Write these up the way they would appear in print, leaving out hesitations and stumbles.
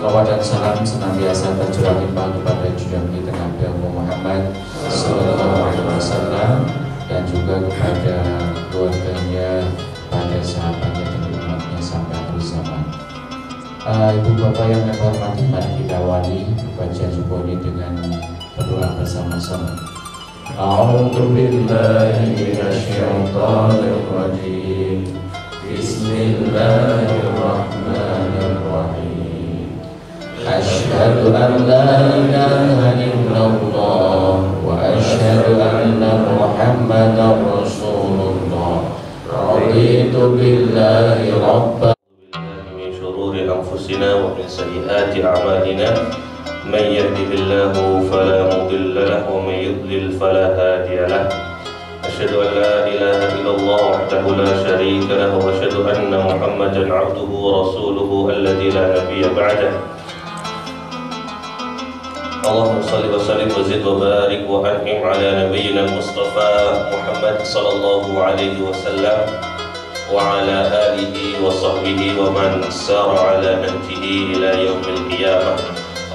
Salawat dan salam senantiasa tercurah limpah kepada junjungan kita Nabi Muhammad Sallallahu Alaihi Wasallam dan juga kepada keluarganya, pada sahabatnya dan umatnya sampai akhir zaman. Ibu bapak yang kami hormati, mari kita awali bacaan subuh ini dengan berdoa bersama-sama. A'udzu billahi minasyaitonir rajim. Bismillahirrahmanirrahim. Asyhadu an la ilaha illallah wa asyhadu anna Muhammadar Rasulullah. Raditu billahi rabban min syururi anfusina wa min sayyiati a'malina. Man yahdihillahu fala mudilla lahu wa man yudlil fala hadiya lahu. Asyhadu an la ilaha illallah wahdahu la syarika lahu wa asyhadu anna Muhammadan 'abduhu wa rasuluhu alladzi la nabiyya ba'dahu. Allahumma shalli wa sallim wa zid wa barik wa an'im 'ala nabiyyina Mustafa Muhammad sallallahu alaihi wasallam wa 'ala alihi wa sahbihi wa man sara 'ala nahjihi ila yaumil qiyamah.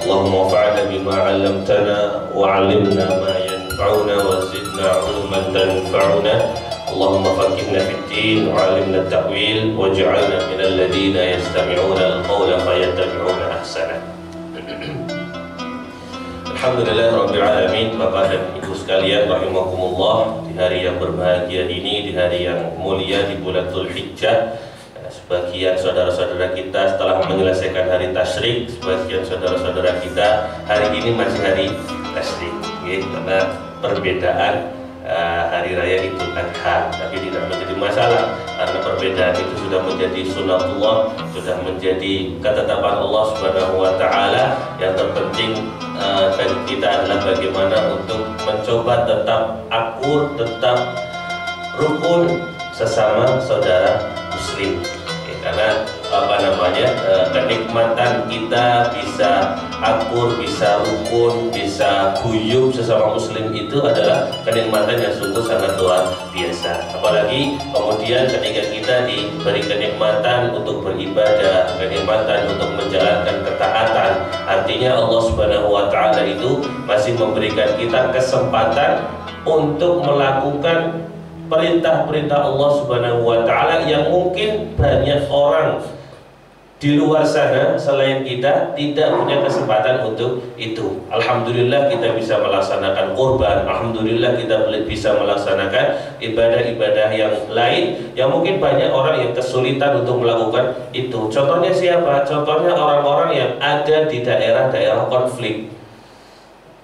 Allahumma fa'alna bima 'allamtana wa 'allimna ma yanfa'una wa zidna 'ilman tanfa'una. Allahumma faqihna fid din wa 'allimna at-ta'wil waj'alna minal ladzina yastami'una al-qawla fayattabi'una ahsana. Alhamdulillah Rabbil Alamin. Bapak dan Ibu sekalian rahimakumullah, di hari yang berbahagia ini, di hari yang mulia, di bulan Dzulhijjah, sebagian saudara-saudara kita setelah menyelesaikan hari tasyrik, sebagian saudara-saudara kita hari ini masih hari tasyrik, karena perbedaan hari raya Idul Adha, tapi tidak menjadi masalah karena perbedaan itu sudah menjadi sunnatullah, sudah menjadi ketetapan Allah Subhanahu wa Ta'ala. Yang terpenting bagi kita adalah bagaimana untuk mencoba tetap akur, tetap rukun sesama saudara muslim. Karena kenikmatan kita bisa akur, bisa rukun, bisa guyup sesama muslim itu adalah kenikmatan yang sungguh sangat luar biasa. Apalagi kemudian ketika kita diberi kenikmatan untuk beribadah, kenikmatan untuk menjalankan ketaatan, artinya Allah Subhanahu wa Ta'ala itu masih memberikan kita kesempatan untuk melakukan perintah-perintah Allah Subhanahu wa Ta'ala yang mungkin banyak orang di luar sana selain kita tidak punya kesempatan untuk itu. Alhamdulillah kita bisa melaksanakan kurban, alhamdulillah kita bisa melaksanakan ibadah-ibadah yang lain yang mungkin banyak orang yang kesulitan untuk melakukan itu. Contohnya siapa? Contohnya orang-orang yang ada di daerah-daerah konflik.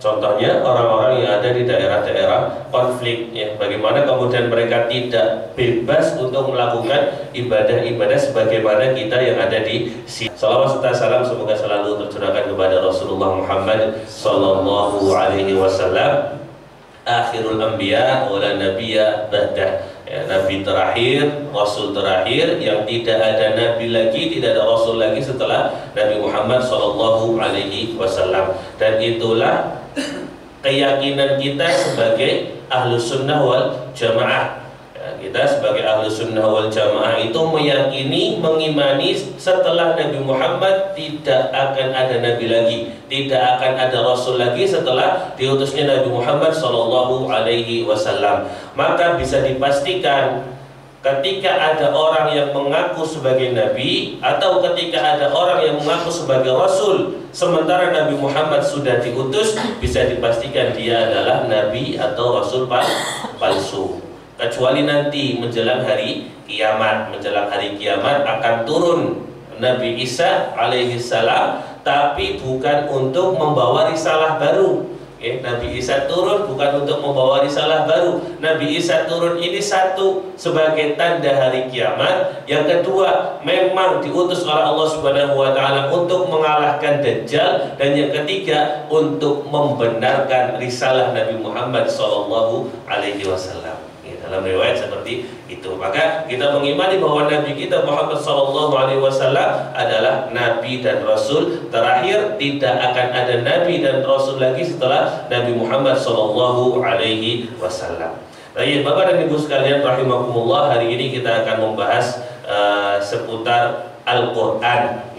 Contohnya orang-orang yang ada di daerah-daerah konflik, ya, bagaimana kemudian mereka tidak bebas untuk melakukan ibadah-ibadah sebagaimana kita yang ada di sini. Salawat serta salam semoga selalu tercurahkan kepada Rasulullah Muhammad Sallallahu Alaihi Wasallam, akhirul anbiya wa la nabiyya ba'dah, ya, nabi terakhir, rasul terakhir, yang tidak ada nabi lagi, tidak ada rasul lagi setelah Nabi Muhammad Sallallahu Alaihi Wasallam. Dan itulah keyakinan kita sebagai ahlus sunnah wal jamaah. Ya, kita sebagai ahlus sunnah wal jamaah itu meyakini, mengimani setelah Nabi Muhammad tidak akan ada nabi lagi, tidak akan ada rasul lagi setelah diutusnya Nabi Muhammad Sallallahu Alaihi Wasallam. Maka bisa dipastikan ketika ada orang yang mengaku sebagai nabi atau ketika ada orang yang mengaku sebagai rasul sementara Nabi Muhammad sudah diutus, bisa dipastikan dia adalah nabi atau rasul palsu. Kecuali nanti menjelang hari kiamat, menjelang hari kiamat akan turun Nabi Isa alaihi salam, tapi bukan untuk membawa risalah baru. Nabi Isa turun bukan untuk membawa risalah baru. Nabi Isa turun ini satu sebagai tanda hari kiamat. Yang kedua, memang diutus oleh Allah Subhanahu wa Ta'ala untuk mengalahkan Dajjal. Dan yang ketiga, untuk membenarkan risalah Nabi Muhammad Sallallahu Alaihi Wasallam. Dalam riwayat seperti itu. Maka kita mengimani bahwa Nabi kita Muhammad Sallallahu Alaihi Wasallam adalah Nabi dan Rasul terakhir. Tidak akan ada Nabi dan Rasul lagi setelah Nabi Muhammad Sallallahu Alaihi Wasallam. Baik, Bapak dan Ibu sekalian rahimakumullah, hari ini kita akan membahas seputar Al-Quran.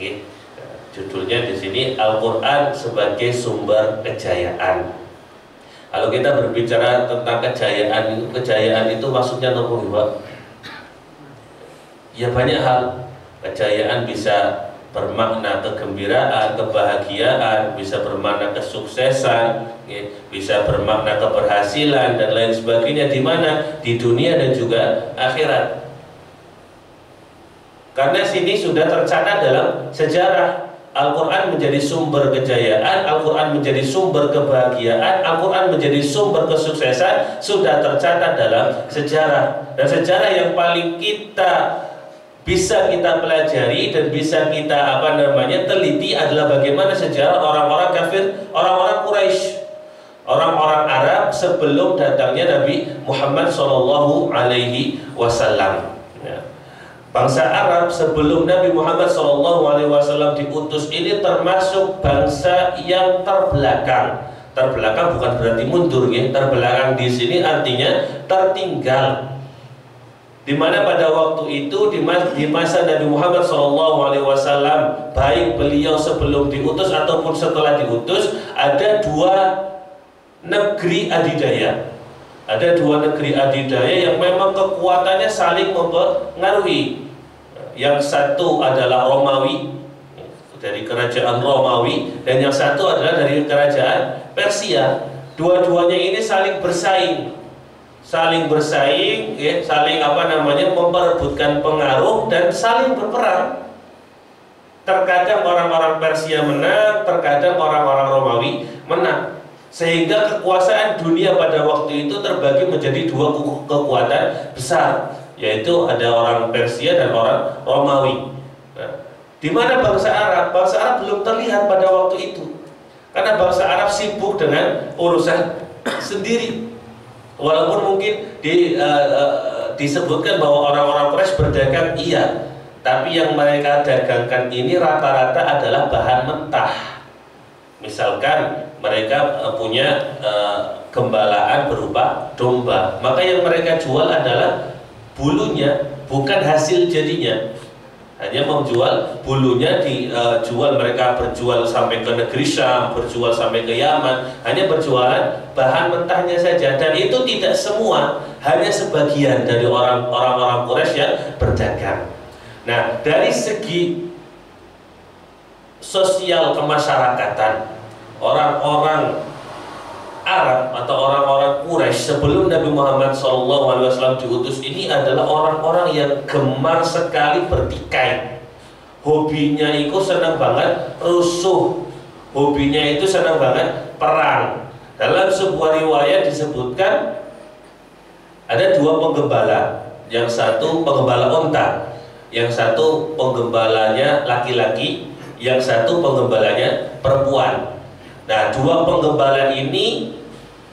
Judulnya di sini Al-Quran sebagai sumber kejayaan. Kalau kita berbicara tentang kejayaan itu maksudnya apa, Pak? Ya banyak hal. Kejayaan bisa bermakna kegembiraan, kebahagiaan, bisa bermakna kesuksesan, ya, bisa bermakna keberhasilan dan lain sebagainya. Di mana? Di dunia dan juga akhirat. Karena sini sudah tercatat dalam sejarah. Al-Quran menjadi sumber kejayaan, Al-Quran menjadi sumber kebahagiaan, Al-Quran menjadi sumber kesuksesan, sudah tercatat dalam sejarah. Dan sejarah yang paling bisa kita pelajari dan bisa kita teliti adalah bagaimana sejarah orang-orang kafir, orang-orang Quraisy, orang-orang Arab sebelum datangnya Nabi Muhammad SAW. Bangsa Arab sebelum Nabi Muhammad SAW diutus ini termasuk bangsa yang terbelakang. Terbelakang bukan berarti mundur, ya. Terbelakang di sini artinya tertinggal. Di mana pada waktu itu di masa Nabi Muhammad SAW, baik beliau sebelum diutus ataupun setelah diutus, ada dua negeri adidaya. Ada dua negeri adidaya yang memang kekuatannya saling mempengaruhi. Yang satu adalah Romawi, dari kerajaan Romawi, dan yang satu adalah dari kerajaan Persia. Dua-duanya ini saling bersaing, ya, saling memperebutkan pengaruh dan saling berperang. Terkadang orang-orang Persia menang, terkadang orang-orang Romawi menang. Sehingga kekuasaan dunia pada waktu itu terbagi menjadi dua kekuatan besar, yaitu ada orang Persia dan orang Romawi. Nah, di mana bangsa Arab belum terlihat pada waktu itu, karena bangsa Arab sibuk dengan urusan sendiri. Walaupun mungkin disebutkan bahwa orang-orang Quraisy berdagang, iya, tapi yang mereka dagangkan ini rata-rata adalah bahan mentah. Misalkan mereka punya gembalaan berupa domba, maka yang mereka jual adalah bulunya, bukan hasil jadinya. Hanya menjual bulunya, dijual, mereka berjual sampai ke negeri Syam, berjual sampai ke Yaman, hanya berjualan bahan mentahnya saja. Dan itu tidak semua, hanya sebagian dari orang-orang Quraisy yang berdagang. Nah, dari segi sosial kemasyarakatan, orang-orang Arab atau orang-orang Quraisy sebelum Nabi Muhammad SAW diutus ini adalah orang-orang yang gemar sekali bertikai. Hobinya itu senang banget rusuh, hobinya itu senang banget perang. Dalam sebuah riwayat disebutkan ada dua penggembala, yang satu penggembala onta, yang satu penggembalanya laki-laki, yang satu penggembalanya perempuan. Nah, dua penggembala ini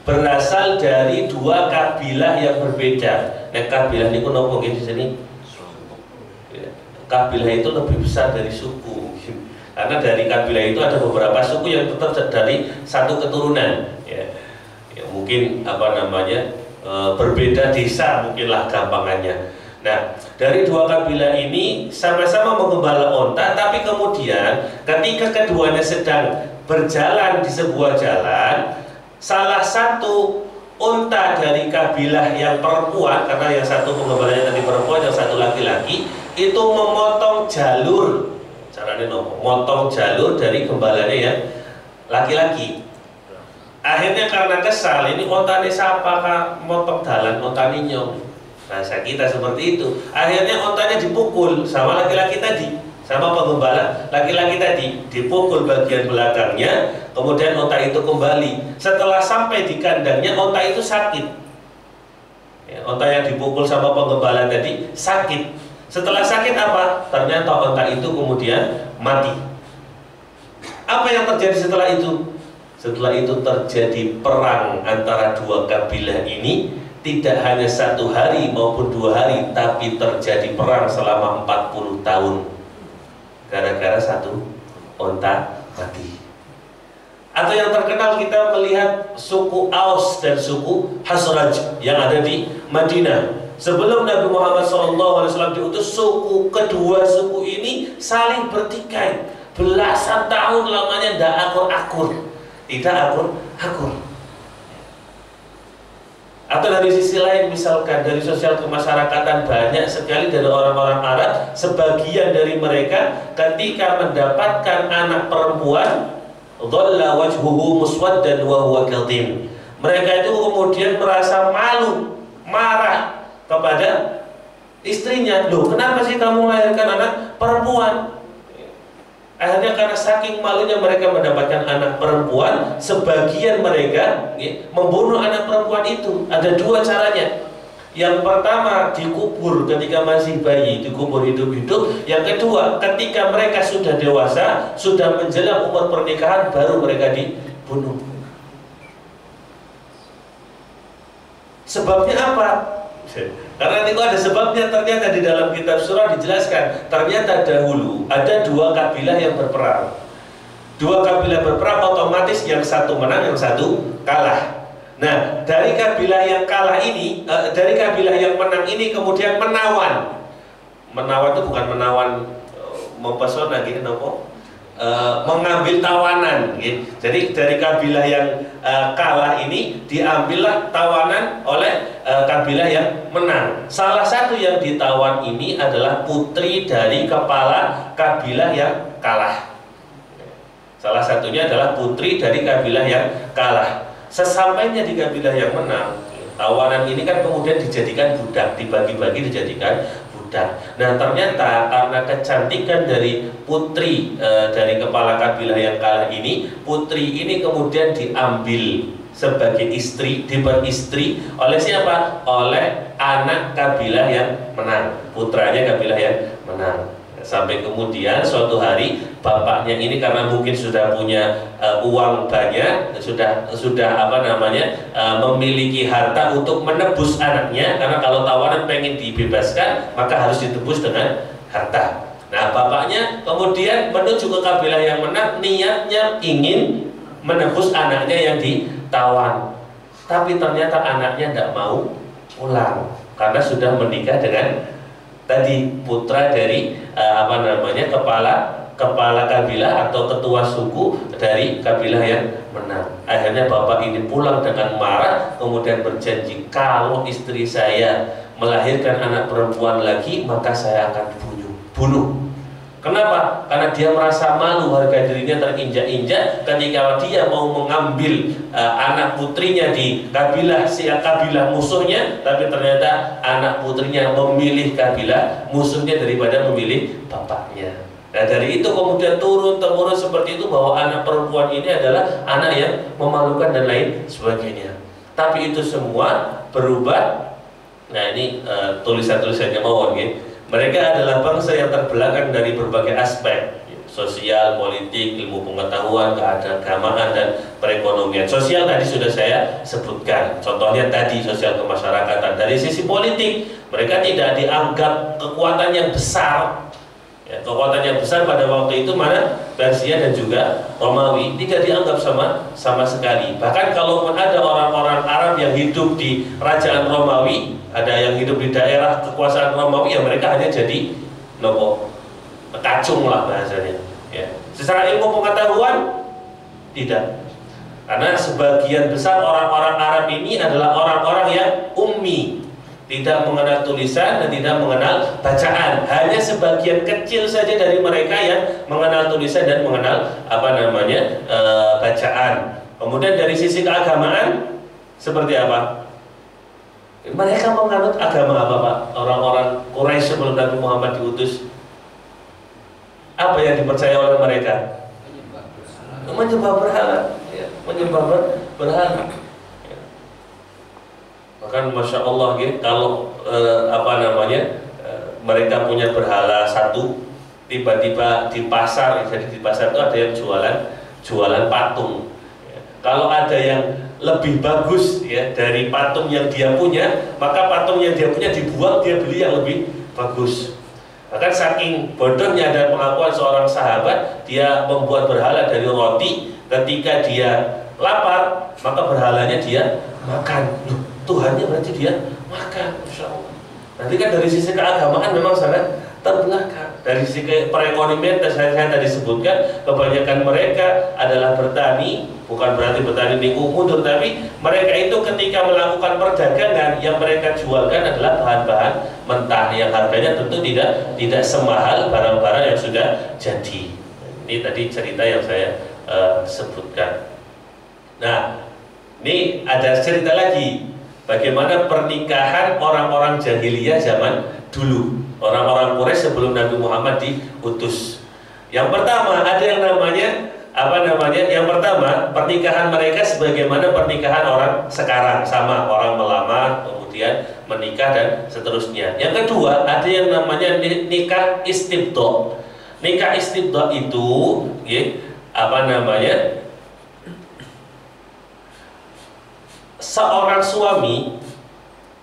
berasal dari dua kabilah yang berbeda. Nah, kabilah ini nopo di sini? Kabilah itu lebih besar dari suku, karena dari kabilah itu ada beberapa suku yang tetap dari satu keturunan. Ya, mungkin berbeda desa, mungkinlah gampangannya. Nah, dari dua kabilah ini sama-sama menggembala onta, tapi kemudian ketika keduanya sedang berjalan di sebuah jalan, salah satu unta dari kabilah yang perempuan, karena yang satu penggembalanya tadi perempuan, yang satu laki-laki, itu memotong jalur, caranya memotong jalur dari gembalanya yang laki-laki. Akhirnya karena kesal, ini ontane siapa motong dalan, ontane nyong. Bahasa kita seperti itu. Akhirnya ontanya dipukul sama laki-laki tadi, sama penggembala laki-laki tadi, dipukul bagian belakangnya, kemudian onta itu kembali. Setelah sampai di kandangnya, onta itu sakit. Ya, onta yang dipukul sama penggembala tadi sakit. Setelah sakit apa? Ternyata onta itu kemudian mati. Apa yang terjadi setelah itu? Setelah itu terjadi perang antara dua kabilah ini. Tidak hanya satu hari maupun 2 hari, tapi terjadi perang selama 40 tahun gara-gara satu onta mati. Atau yang terkenal kita melihat suku Aus dan suku Khazraj yang ada di Madinah. Sebelum Nabi Muhammad SAW diutus, kedua suku ini saling bertikai. belasan tahun lamanya tidak akur-akur, tidak akur-akur. Atau dari sisi lain, misalkan dari sosial kemasyarakatan, banyak sekali dari orang-orang Arab, sebagian dari mereka ketika mendapatkan anak perempuan, dhalla wajhuhu muswaddan wa huwa kadhim. Mereka itu kemudian merasa malu, marah kepada istrinya. Loh, kenapa sih kamu melahirkan anak perempuan? Akhirnya karena saking malunya mereka mendapatkan anak perempuan, sebagian mereka membunuh anak perempuan itu. Ada dua caranya. Yang pertama, dikubur ketika masih bayi, dikubur hidup-hidup. Yang kedua, ketika mereka sudah dewasa, sudah menjelang umur pernikahan, baru mereka dibunuh. Sebabnya apa? Karena itu ada sebabnya. Ternyata di dalam kitab surah dijelaskan, ternyata dahulu ada dua kabilah yang berperang. Dua kabilah berperang, otomatis yang satu menang, yang satu kalah. Nah, dari kabilah yang kalah ini, dari kabilah yang menang ini kemudian menawan. Menawan itu bukan menawan mempesona gitu, nopo. Mengambil tawanan, gitu. Jadi dari kabilah yang kalah ini diambillah tawanan oleh kabilah yang menang. Salah satu yang ditawan ini adalah putri dari kepala kabilah yang kalah. Salah satunya adalah putri dari kabilah yang kalah. Sesampainya di kabilah yang menang, tawanan ini kan kemudian dijadikan budak, dibagi-bagi dijadikan budak. Nah, ternyata karena kecantikan dari putri dari kepala kabilah yang kalah ini, putri ini kemudian diambil sebagai istri, diperistri oleh siapa? Oleh anak kabilah yang menang, putranya kabilah yang menang. Sampai kemudian suatu hari bapaknya ini karena mungkin sudah punya uang banyak, sudah apa namanya, memiliki harta untuk menebus anaknya, karena kalau tawanan pengen dibebaskan maka harus ditebus dengan harta. Nah, bapaknya kemudian menuju ke kabilah yang menang, niatnya ingin menebus anaknya yang ditawan, tapi ternyata anaknya tidak mau pulang karena sudah menikah dengan tadi putra dari apa namanya, kepala kabilah atau ketua suku dari kabilah yang menang. Akhirnya bapak ini pulang dengan marah, kemudian berjanji, kalau istri saya melahirkan anak perempuan lagi maka saya akan bunuh. Kenapa? Karena dia merasa malu, harga dirinya terinjak-injak ketika dia mau mengambil anak putrinya di kabilah musuhnya, tapi ternyata anak putrinya memilih kabilah musuhnya daripada memilih bapaknya. Nah, dari itu kemudian turun-temurun seperti itu, bahwa anak perempuan ini adalah anak yang memalukan dan lain sebagainya. Tapi itu semua berubah. Nah, ini tulisan-tulisannya mawon ya. Mereka adalah bangsa yang terbelakang dari berbagai aspek, sosial, politik, ilmu pengetahuan, keagamaan, dan perekonomian. Sosial tadi sudah saya sebutkan, contohnya tadi sosial kemasyarakatan. Dari sisi politik, mereka tidak dianggap kekuatan yang besar. Ya, kekuatan yang besar pada waktu itu mana? Persia dan juga Romawi tidak dianggap sama sekali. Bahkan kalau ada orang-orang Arab yang hidup di kerajaan Romawi, ada yang hidup di daerah kekuasaan Romawi, ya mereka hanya jadi kacung lah bahasanya. Ya. Secara ilmu pengetahuan tidak, karena sebagian besar orang-orang Arab ini adalah orang-orang yang ummi, tidak mengenal tulisan dan tidak mengenal bacaan. Hanya sebagian kecil saja dari mereka yang mengenal tulisan dan mengenal apa namanya bacaan. Kemudian dari sisi keagamaan seperti apa? Mereka menganut agama apa, Pak? Orang-orang Quraisy sebelum Nabi Muhammad diutus, apa yang dipercaya oleh mereka? Menyembah berhala, ya, menyembah berhala. Bahkan Masya Allah gitu, kalau apa namanya, mereka punya berhala satu, tiba-tiba di pasar, jadi di pasar itu ada yang jualan patung. Ya. Kalau ada yang lebih bagus ya dari patung yang dia punya, maka patung yang dia punya dibuang, dia beli yang lebih bagus. Bahkan saking bodohnya ada pengakuan seorang sahabat, dia membuat berhala dari roti. Ketika dia lapar, maka berhalanya dia makan. Tuhannya berarti dia makan, Masya Allah. Nanti kan dari sisi keagamaan memang sangat terbelakang. Dari segi perekonomian saya tadi sebutkan, kebanyakan mereka adalah bertani, bukan berarti bertani lingkung mundur, tapi mereka itu ketika melakukan perdagangan yang mereka jualkan adalah bahan-bahan mentah yang harganya tentu tidak semahal barang-barang yang sudah jadi. Ini tadi cerita yang saya sebutkan. Nah, ini ada cerita lagi bagaimana pernikahan orang-orang jahiliyah zaman dulu, orang-orang Quraisy sebelum Nabi Muhammad diutus. Yang pertama ada yang namanya yang pertama pernikahan mereka sebagaimana pernikahan orang sekarang, sama orang melamar kemudian menikah dan seterusnya. Yang kedua ada yang namanya nikah istibdha. Nikah istibdha itu seorang suami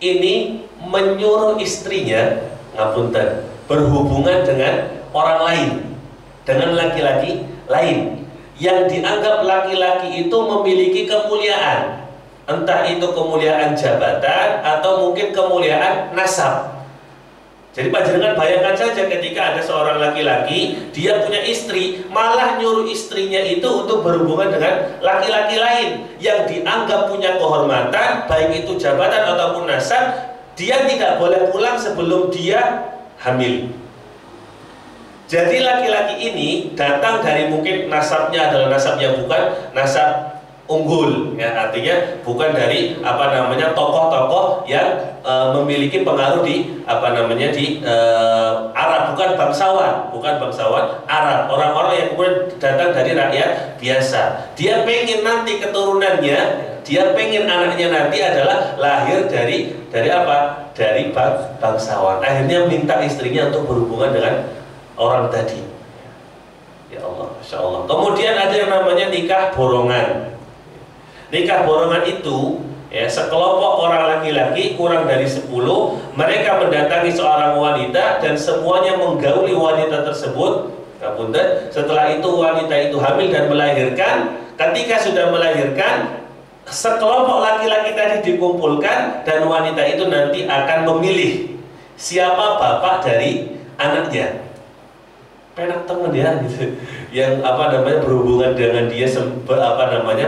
ini menyuruh istrinya ngapunten berhubungan dengan orang lain, dengan laki-laki lain yang dianggap laki-laki itu memiliki kemuliaan, entah itu kemuliaan jabatan atau mungkin kemuliaan nasab. Jadi panjenengan bayangkan saja ketika ada seorang laki-laki, dia punya istri, malah nyuruh istrinya itu untuk berhubungan dengan laki-laki lain yang dianggap punya kehormatan, baik itu jabatan ataupun nasab. Dia tidak boleh pulang sebelum dia hamil. Jadi laki-laki ini datang dari mungkin nasabnya adalah nasab yang bukan nasab unggul, ya, artinya bukan dari tokoh-tokoh yang memiliki pengaruh di Arab, bukan bangsawan Arab, orang-orang yang kemudian datang dari rakyat biasa. Dia pengen nanti keturunannya, dia pengen anaknya nanti adalah lahir dari bangsawan. Akhirnya minta istrinya untuk berhubungan dengan orang tadi. Ya Allah, Masya Allah. Kemudian ada yang namanya nikah borongan. Nikah borongan itu ya, sekelompok orang laki-laki kurang dari 10, mereka mendatangi seorang wanita dan semuanya menggauli wanita tersebut. Setelah itu wanita itu hamil dan melahirkan. Ketika sudah melahirkan, sekelompok laki-laki tadi dikumpulkan dan wanita itu nanti akan memilih siapa bapak dari anaknya. Penak temen ya gitu, yang berhubungan dengan dia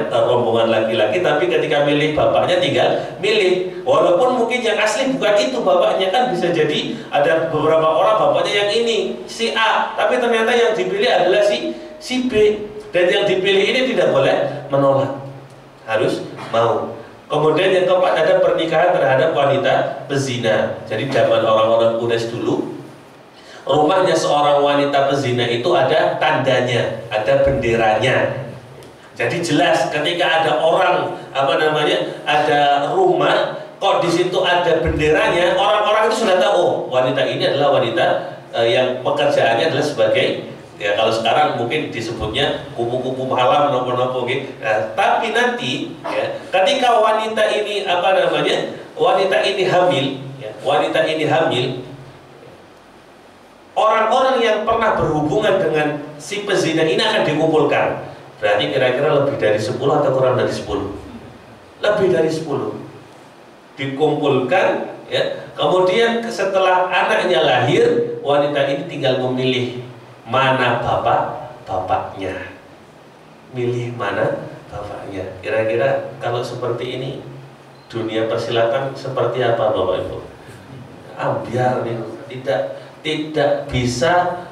rombongan laki-laki, tapi ketika milih bapaknya tinggal milih, walaupun mungkin yang asli bukan itu bapaknya, kan bisa jadi ada beberapa orang bapaknya yang ini si A, tapi ternyata yang dipilih adalah si B, dan yang dipilih ini tidak boleh menolak, harus mau. Kemudian yang keempat ada pernikahan terhadap wanita pezina. Jadi zaman orang-orang Quraisy dulu, rumahnya seorang wanita pezina itu ada tandanya, ada benderanya. Jadi jelas ketika ada orang ada rumah kok di situ ada benderanya, orang-orang itu sudah tahu, oh, wanita ini adalah wanita yang pekerjaannya adalah sebagai, ya kalau sekarang mungkin disebutnya kupu-kupu malam nopo-nopo gitu. Nah, tapi nanti ya, ketika wanita ini wanita ini hamil, orang-orang yang pernah berhubungan dengan si pezina ini akan dikumpulkan. Berarti kira-kira lebih dari 10 atau kurang dari 10? Lebih dari 10 dikumpulkan ya. Kemudian setelah anaknya lahir, wanita ini tinggal memilih mana bapaknya. Milih mana bapaknya. Kira-kira kalau seperti ini dunia persilatan seperti apa Bapak Ibu? Ambiar nih, tidak bisa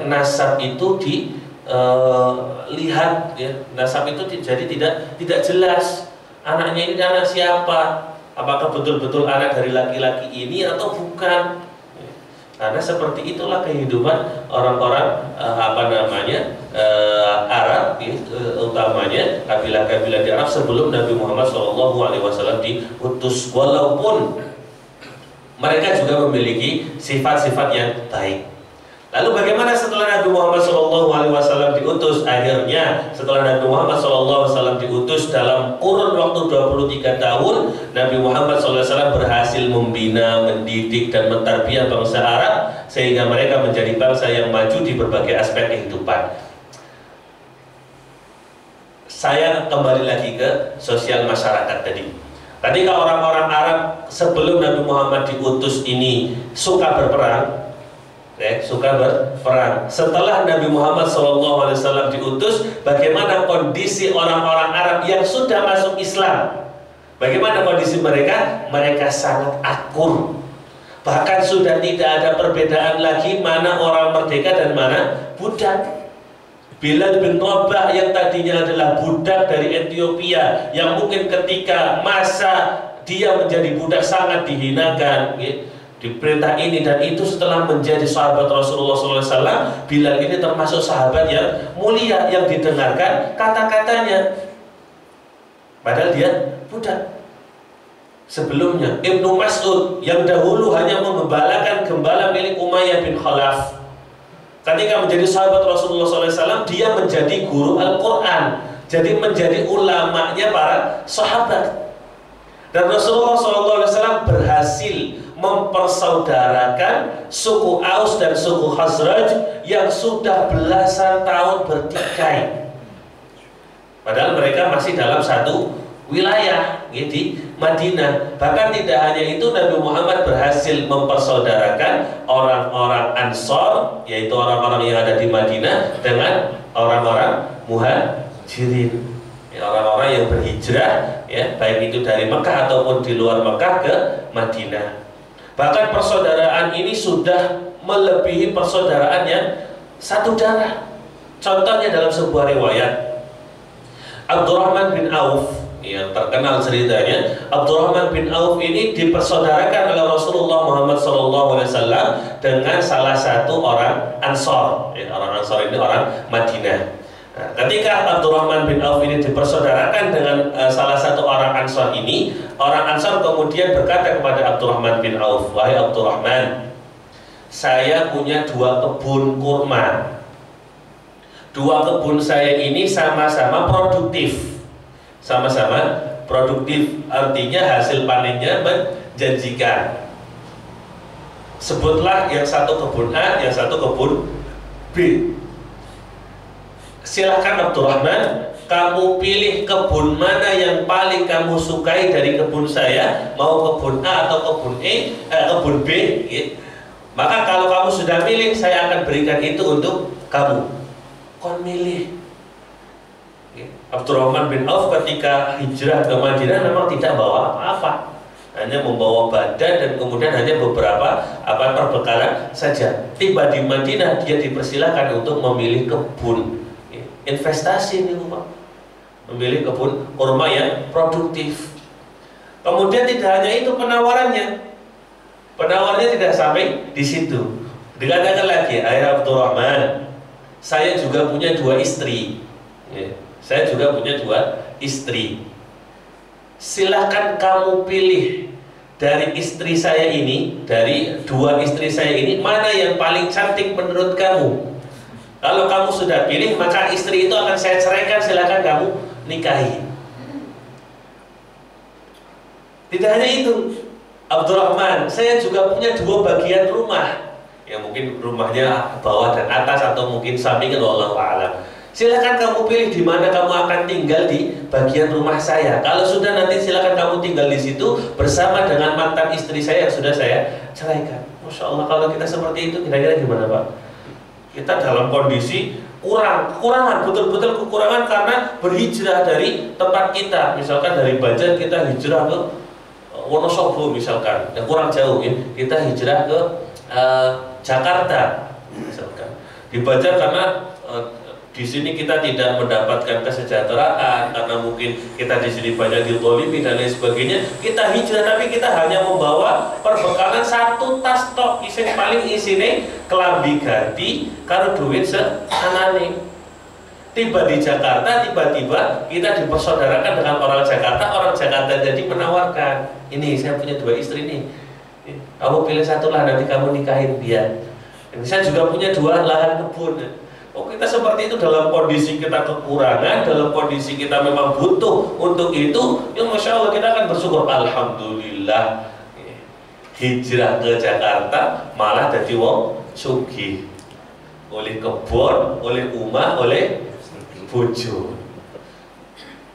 nasab itu dilihat ya. Nasab itu jadi tidak jelas anaknya ini anak siapa, apakah betul-betul anak dari laki-laki ini atau bukan. Karena seperti itulah kehidupan orang-orang Arab ya, utamanya kabilah-kabilah di Arab sebelum Nabi Muhammad SAW diutus, walaupun mereka juga memiliki sifat-sifat yang baik. Lalu bagaimana setelah Nabi Muhammad SAW diutus? Akhirnya setelah Nabi Muhammad SAW diutus dalam kurun waktu 23 tahun, Nabi Muhammad SAW berhasil membina, mendidik dan mentarbiyah bangsa Arab sehingga mereka menjadi bangsa yang maju di berbagai aspek kehidupan. Saya kembali lagi ke sosial masyarakat tadi. Ketika orang-orang Arab sebelum Nabi Muhammad diutus ini suka berperang, suka berperang. Setelah Nabi Muhammad SAW diutus, bagaimana kondisi orang-orang Arab yang sudah masuk Islam? Bagaimana kondisi mereka? Mereka sangat akur. Bahkan sudah tidak ada perbedaan lagi mana orang merdeka dan mana budak. Bilal bin Rabah yang tadinya adalah budak dari Ethiopia, yang mungkin ketika masa dia menjadi budak sangat dihinakan, diperintah ini dan itu, setelah menjadi sahabat Rasulullah SAW, Bilal ini termasuk sahabat yang mulia, yang didengarkan kata-katanya, padahal dia budak. Sebelumnya Ibnu Mas'ud yang dahulu hanya mengembalakan gembala milik Umayyah bin Khalaf, ketika menjadi sahabat Rasulullah SAW, dia menjadi guru Al-Quran, jadi menjadi ulamanya para sahabat. Dan Rasulullah SAW berhasil mempersaudarakan suku Aus dan suku Khazraj yang sudah belasan tahun bertikai, padahal mereka masih dalam satu wilayah di Madinah. Bahkan tidak hanya itu, Nabi Muhammad berhasil mempersaudarakan orang-orang Ansor, yaitu orang-orang yang ada di Madinah, dengan orang-orang Muhajirin, orang-orang yang berhijrah, baik itu dari Mekah ataupun di luar Mekah ke Madinah. Bahkan persaudaraan ini sudah melebihi persaudaraan yang satu darah. Contohnya dalam sebuah riwayat, Abdurrahman bin Auf, yang terkenal ceritanya, Abdurrahman bin Auf ini dipersaudarakan oleh Rasulullah Muhammad SAW dengan salah satu orang Ansor. Orang Ansor ini orang Madinah. Nah, ketika Abdurrahman bin Auf ini dipersaudarakan dengan salah satu orang Ansor ini, orang Ansor kemudian berkata kepada Abdurrahman bin Auf, "Wahai Abdurrahman, saya punya 2 kebun kurma. 2 kebun saya ini sama-sama produktif. Sama-sama produktif, artinya hasil panennya menjanjikan. Sebutlah yang satu kebun A, yang satu kebun B. Silahkan Abdurrahman, kamu pilih kebun mana yang paling kamu sukai dari kebun saya, mau kebun A atau kebun kebun B. Maka kalau kamu sudah pilih, saya akan berikan itu untuk kamu. Kon milih." Abdurrahman bin Auf ketika hijrah ke Madinah memang tidak bawa apa-apa, hanya membawa badan dan kemudian hanya beberapa perbekalan saja. Tiba di Madinah, dia dipersilakan untuk memilih kebun investasi ini, Pak. Memilih kebun kurma yang produktif. Kemudian tidak hanya itu penawarannya. Penawarnya tidak sampai di situ. Dikatakan lagi, "Hai Abdurrahman, saya juga punya 2 istri. Saya juga punya 2 istri. Silahkan kamu pilih dari istri saya ini, dari 2 istri saya ini, mana yang paling cantik menurut kamu. Kalau kamu sudah pilih, maka istri itu akan saya ceraikan, silahkan kamu nikahi." Tidak hanya itu, Abdurrahman, saya juga punya 2 bagian rumah. Ya mungkin rumahnya bawah dan atas atau mungkin sampingan, wallahu a'lam. Silakan kamu pilih di mana kamu akan tinggal di bagian rumah saya. Kalau sudah, nanti silakan kamu tinggal di situ bersama dengan mantan istri saya yang sudah saya ceraikan. Masya Allah, kalau kita seperti itu kira-kira gimana, Pak? Kita dalam kondisi kekurangan, betul-betul kekurangan karena berhijrah dari tempat kita. Misalkan dari Banjar kita hijrah ke Wonosobo misalkan, yang kurang jauh ya. Kita hijrah ke Jakarta misalkan. Di Banjar karena di sini kita tidak mendapatkan kesejahteraan karena mungkin kita di sini banyak dizalimi dan lain sebagainya. Kita hijrah tapi kita hanya membawa perbekalan 1 tas tok, paling isine kelambi ganti karo duit seanane. Tiba di Jakarta, tiba-tiba kita dipersaudarakan dengan orang Jakarta. Orang Jakarta jadi menawarkan, "Ini saya punya 2 istri nih, kamu pilih 1 lah, nanti kamu nikahin dia. Saya juga punya 2 lahan kebun." Oh, kita seperti itu dalam kondisi kita kekurangan, dalam kondisi kita memang butuh untuk itu, ya Masya Allah kita akan bersyukur, alhamdulillah hijrah ke Jakarta malah jadi wong sugih, oleh kebun, oleh omah, oleh bojo.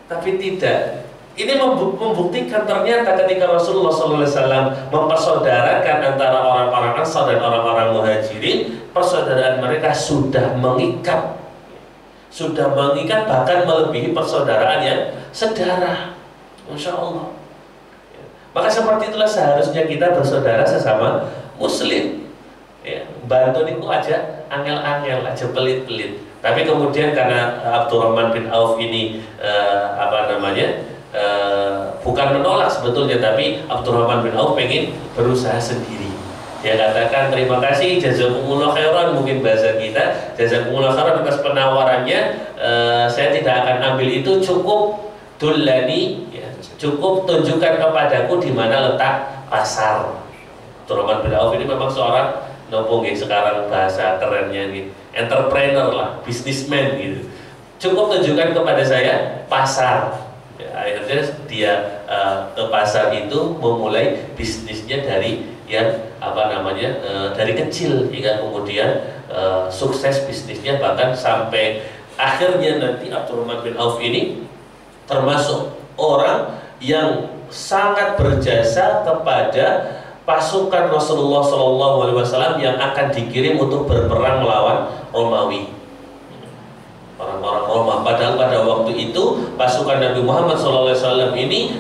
Tapi tidak, Ini membuktikan ternyata ketika Rasulullah SAW mempersaudarakan antara orang-orang Ansar dan orang-orang Muhajirin, persaudaraan mereka sudah mengikat bahkan melebihi persaudaraan yang sedarah. Masya Allah. Maka seperti itulah seharusnya kita bersaudara sesama Muslim. Ya, bantu niku aja angel-angel aja pelit-pelit. Tapi kemudian karena Abdurrahman bin Auf ini bukan menolak sebetulnya, tapi Abdurrahman bin Auf pengen berusaha sendiri. Dia katakan terima kasih, jazakumullah khairan, mungkin bahasa kita, jazakumullah khairan atas penawarannya. Saya tidak akan ambil itu, cukup dullani, ya, cukup tunjukkan kepadaku di mana letak pasar. Abdurrahman bin Auf ini memang seorang nopo sekarang bahasa kerennya nih, entrepreneur lah, businessman gitu. Cukup tunjukkan kepada saya pasar. Ya, akhirnya dia ke pasar itu memulai bisnisnya dari yang dari kecil hingga kemudian sukses bisnisnya, bahkan sampai akhirnya nanti Abdurrahman bin Auf ini termasuk orang yang sangat berjasa kepada pasukan Rasulullah SAW yang akan dikirim untuk berperang melawan Romawi. Orang-orang Roma. Padahal pada waktu itu pasukan Nabi Muhammad SAW ini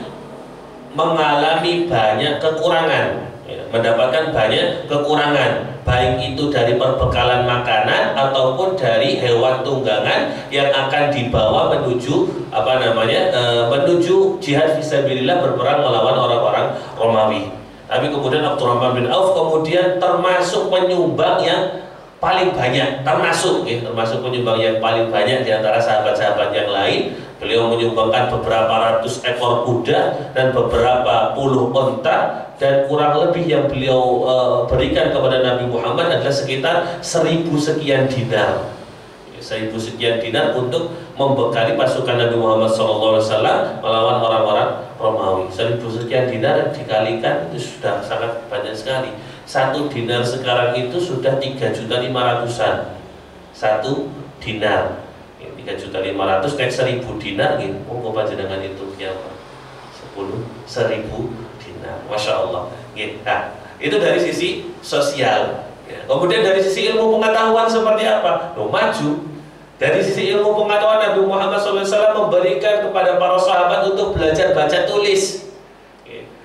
mengalami banyak kekurangan, ya, mendapatkan banyak kekurangan, baik itu dari perbekalan makanan ataupun dari hewan tunggangan yang akan dibawa menuju menuju jihad fisabilillah, berperang melawan orang-orang Romawi. Tapi kemudian Abdurrahman bin Auf kemudian termasuk penyumbang yang paling banyak, termasuk penyumbang yang paling banyak di antara sahabat-sahabat yang lain. Beliau menyumbangkan beberapa ratus ekor kuda dan beberapa puluh onta, dan kurang lebih yang beliau berikan kepada Nabi Muhammad adalah sekitar 1000 sekian dinar. 1000 sekian dinar untuk membekali pasukan Nabi Muhammad SAW melawan orang-orang Romawi. 1000 sekian dinar dikalikan itu sudah sangat banyak sekali. 1 dinar sekarang itu sudah 3.500.000-an. 1 dinar 3.500.000 naik 1.000 dinar gitu. Monggo panjenengan itu ya 1.000 dinar. Masya Allah. Nah, itu dari sisi sosial. Kemudian dari sisi ilmu pengetahuan seperti apa? Maju. Dari sisi ilmu pengetahuan, Nabi Muhammad SAW memberikan kepada para sahabat untuk belajar baca tulis.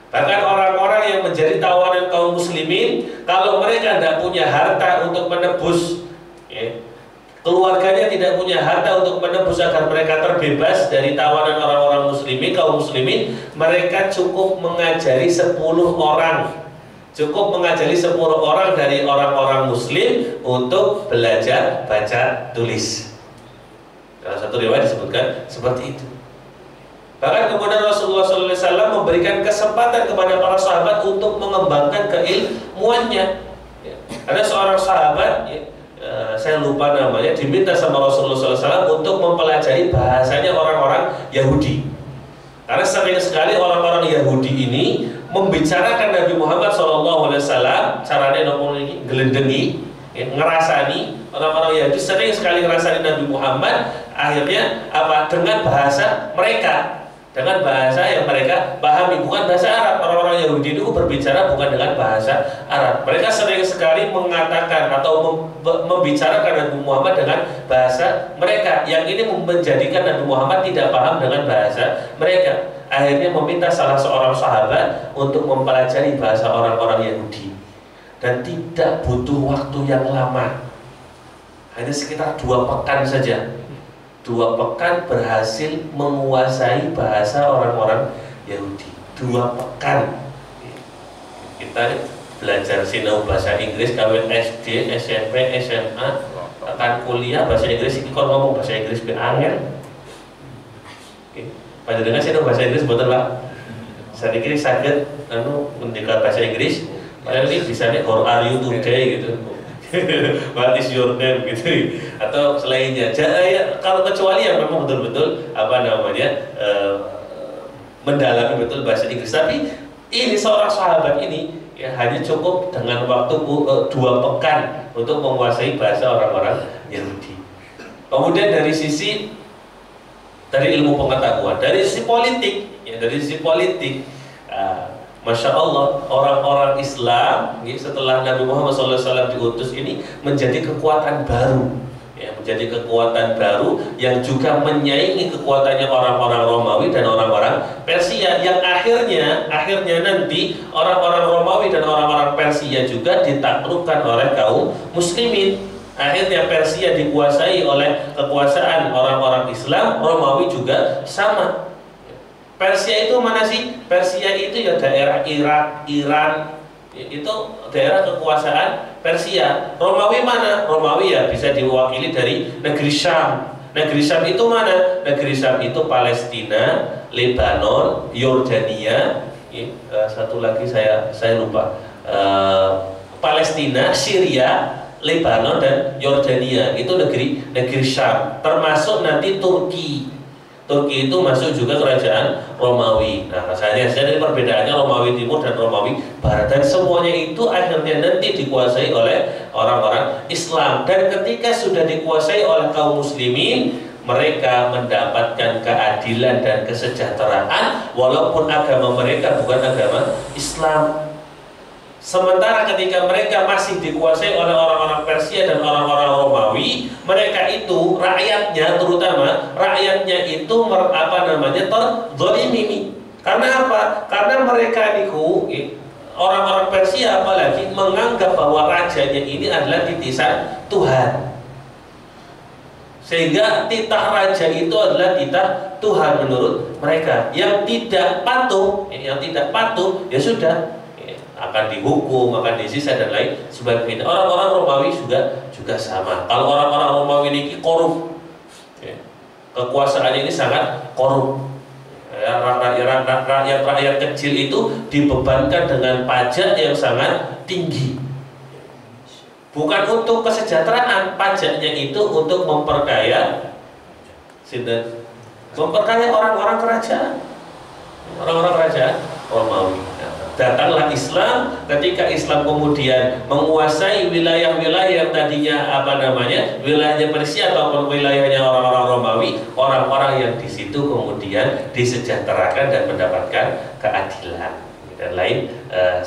Bahkan orang-orang yang menjadi tawanan kaum muslimin, kalau mereka tidak punya harta untuk menebus, keluarganya tidak punya harta untuk menebus agar mereka terbebas dari tawanan orang-orang muslimin, kaum muslimin, mereka cukup mengajari 10 orang. Cukup mengajari 10 orang dari orang-orang muslim untuk belajar baca tulis. Dalam satu riwayat disebutkan seperti itu. Bahkan kemudian Rasulullah SAW memberikan kesempatan kepada para sahabat untuk mengembangkan keilmuannya. Ada seorang sahabat, saya lupa namanya, diminta sama Rasulullah SAW untuk mempelajari bahasanya orang-orang Yahudi. Karena sering sekali orang-orang Yahudi ini membicarakan Nabi Muhammad SAW, caranya ngomong ini, gelendengi, ngerasani orang-orang Yahudi, sering sekali ngerasani Nabi Muhammad. Akhirnya dengan bahasa mereka, dengan bahasa yang mereka pahami, bukan bahasa Arab. Orang-orang Yahudi itu berbicara bukan dengan bahasa Arab. Mereka sering sekali mengatakan atau membicarakan Nabi Muhammad dengan bahasa mereka, yang ini menjadikan Nabi Muhammad tidak paham dengan bahasa mereka. Akhirnya meminta salah seorang sahabat untuk mempelajari bahasa orang-orang Yahudi, dan tidak butuh waktu yang lama, hanya sekitar 2 pekan saja. 2 pekan berhasil menguasai bahasa orang-orang Yahudi. 2 pekan. Kita belajar sinau bahasa Inggris kawit SD, SMP, SMA, akan kuliah bahasa Inggris ini, kalau ngomong bahasa Inggris be angel. Panjenengan sinau bahasa Inggris betul Pak? Saya kira sakit mendekati bahasa Inggris. Padahal ini bisanya how are you today gitu. What is your name gitu, atau selainnya. Kalau kecuali yang memang betul-betul mendalami betul bahasa Inggris. Tapi ini seorang sahabat ini hanya cukup dengan waktu 2 pekan untuk menguasai bahasa orang-orang Yahudi. Kemudian dari sisi dari ilmu pengetahuan. Dari sisi politik, ya, dari sisi politik, Masya Allah, orang-orang Islam ya, setelah Nabi Muhammad SAW diutus ini menjadi kekuatan baru, ya, menjadi kekuatan baru yang juga menyaingi kekuatannya orang-orang Romawi dan orang-orang Persia, yang akhirnya nanti orang-orang Romawi dan orang-orang Persia juga ditaklukkan oleh kaum muslimin. Akhirnya Persia dikuasai oleh kekuasaan orang-orang Islam, Romawi juga sama. Persia itu mana sih? Persia itu ya daerah Irak, Iran, itu daerah kekuasaan Persia. Romawi mana? Romawi ya bisa diwakili dari negeri Syam. Negeri Syam itu mana? Negeri Syam itu Palestina, Lebanon, Yordania, satu lagi saya lupa. Palestina, Syria, Lebanon dan Yordania itu negeri Syam. Termasuk nanti Turki. Turki itu masuk juga kerajaan Romawi. Nah, rasanya jadi perbedaannya Romawi Timur dan Romawi Barat, dan semuanya itu akhirnya nanti dikuasai oleh orang-orang Islam. Dan ketika sudah dikuasai oleh kaum muslimin, mereka mendapatkan keadilan dan kesejahteraan walaupun agama mereka bukan agama Islam. Sementara ketika mereka masih dikuasai oleh orang-orang Persia dan orang-orang Romawi, mereka itu rakyatnya, terutama rakyatnya itu terzalimi. Karena apa? Karena mereka itu orang-orang Persia apalagi menganggap bahwa rajanya ini adalah titisan Tuhan. Sehingga titah raja itu adalah titah Tuhan menurut mereka. Yang tidak patuh ya sudah, akan dihukum, akan disisa dan lain sebagainya. Orang-orang Romawi juga sama. Kalau orang-orang Romawi ini korup, ya, kekuasaan ini sangat korup. Ya, rakyat kecil itu dibebankan dengan pajak yang sangat tinggi. Bukan untuk kesejahteraan, pajaknya itu untuk memperkaya orang-orang kerajaan, Romawi. Datanglah Islam. Ketika Islam kemudian menguasai wilayah-wilayah yang tadinya wilayahnya Persia ataupun wilayahnya orang-orang Romawi, orang-orang yang di situ kemudian disejahterakan dan mendapatkan keadilan dan lain